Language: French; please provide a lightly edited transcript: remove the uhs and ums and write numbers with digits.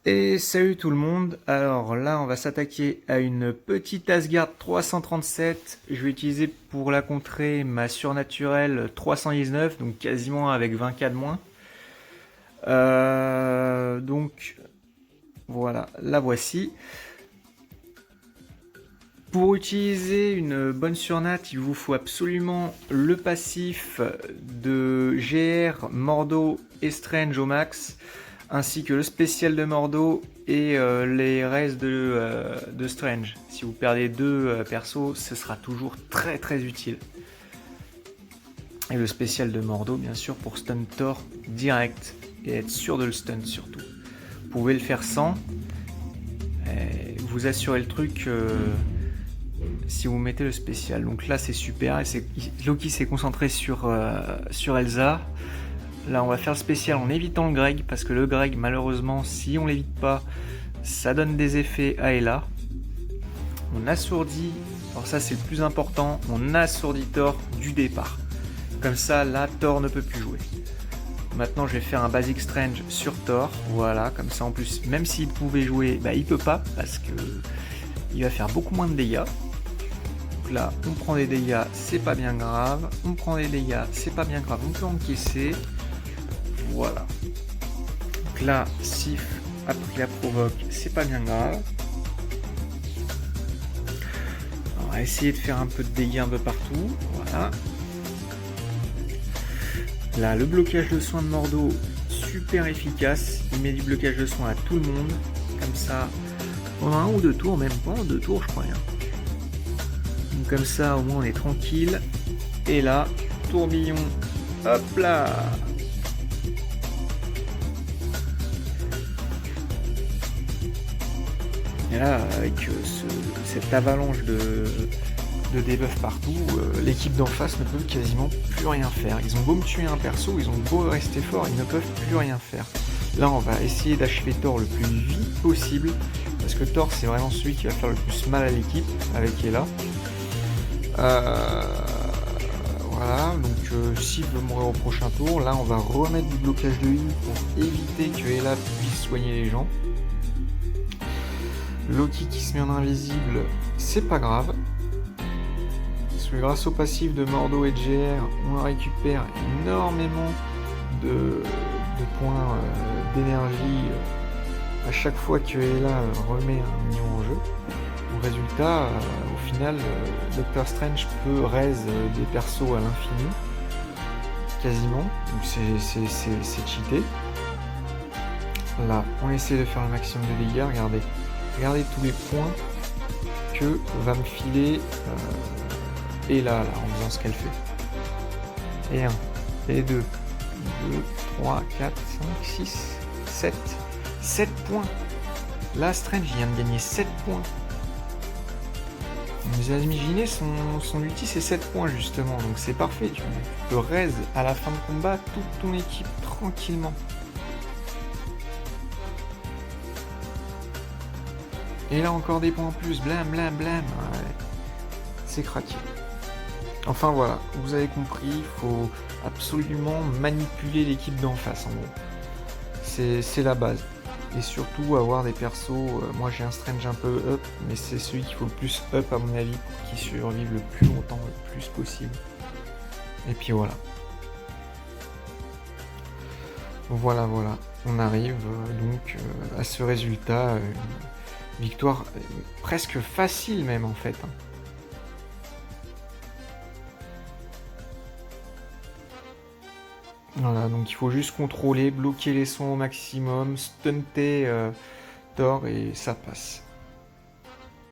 Et salut tout le monde, alors là on va s'attaquer à une petite Asgard 337, je vais utiliser pour la contrer ma surnaturelle 319, donc quasiment avec 20k de moins. Donc voilà, la voici. Pour utiliser une bonne surnat, il vous faut absolument le passif de GR, Mordo et Strange au max, ainsi que le spécial de Mordo et les restes de Strange. Si vous perdez deux persos, ce sera toujours très très utile. Et le spécial de Mordo, bien sûr, pour stun Thor direct et être sûr de le stun surtout. Vous pouvez le faire sans, vous assurez le truc si vous mettez le spécial. Donc là c'est super, et Loki s'est concentré sur Elsa. Là on va faire le spécial en évitant le Greg, parce que le Greg malheureusement si on l'évite pas, ça donne des effets à Ella. On assourdit, alors ça c'est le plus important, on assourdit Thor du départ. Comme ça là Thor ne peut plus jouer. Maintenant je vais faire un Basic Strange sur Thor, voilà, comme ça en plus même s'il pouvait jouer, bah il peut pas, parce que il va faire beaucoup moins de dégâts. Donc là, on prend des dégâts, c'est pas bien grave. On prend des dégâts, c'est pas bien grave. On peut encaisser. Voilà. Donc là, Sif a pris la provoque, c'est pas bien grave. On va essayer de faire un peu de dégâts un peu partout. Voilà. Là, le blocage de soins de Mordo, super efficace. Il met du blocage de soins à tout le monde. Comme ça, on a un ou deux tours, même pas, deux tours, je crois. Donc comme ça, au moins, on est tranquille. Et là, tourbillon, hop là. Et là, avec cette avalanche de debuff partout, l'équipe d'en face ne peut quasiment plus rien faire. Ils ont beau me tuer un perso, ils ont beau rester forts, ils ne peuvent plus rien faire. Là, on va essayer d'achever Thor le plus vite possible, parce que Thor, c'est vraiment celui qui va faire le plus mal à l'équipe, avec Ella. Voilà, donc s'il veut mourir au prochain tour, là, on va remettre du blocage de heal pour éviter que Ella puisse soigner les gens. Loki qui se met en invisible, c'est pas grave. Parce que grâce au passif de Mordo et de GR, on récupère énormément de points d'énergie à chaque fois que Ella remet un minion en jeu. Au résultat, au final, Doctor Strange peut raise des persos à l'infini, quasiment. Donc c'est cheaté. Là, on essaie de faire le maximum de dégâts, regardez. Regardez tous les points que va me filer Ella là, en faisant ce qu'elle fait. Et 1, et 2, 2, 3, 4, 5, 6, 7. 7 points. Là, Strange vient de gagner 7 points. Vous imaginez, son ulti c'est 7 points justement, donc c'est parfait. Tu peux raise à la fin de combat toute ton équipe tranquillement. Et là encore des points en plus, blam blam blam, ouais. C'est craqué. Enfin voilà, vous avez compris, il faut absolument manipuler l'équipe d'en face en gros. C'est la base. Et surtout avoir des persos, moi j'ai un Strange un peu up, mais c'est celui qu'il faut le plus up à mon avis pour qu'il survive le plus longtemps, le plus possible. Et puis voilà. Voilà, on arrive donc à ce résultat. Victoire presque facile même en fait. Voilà, donc il faut juste contrôler, bloquer les sons au maximum, stunter Thor et ça passe.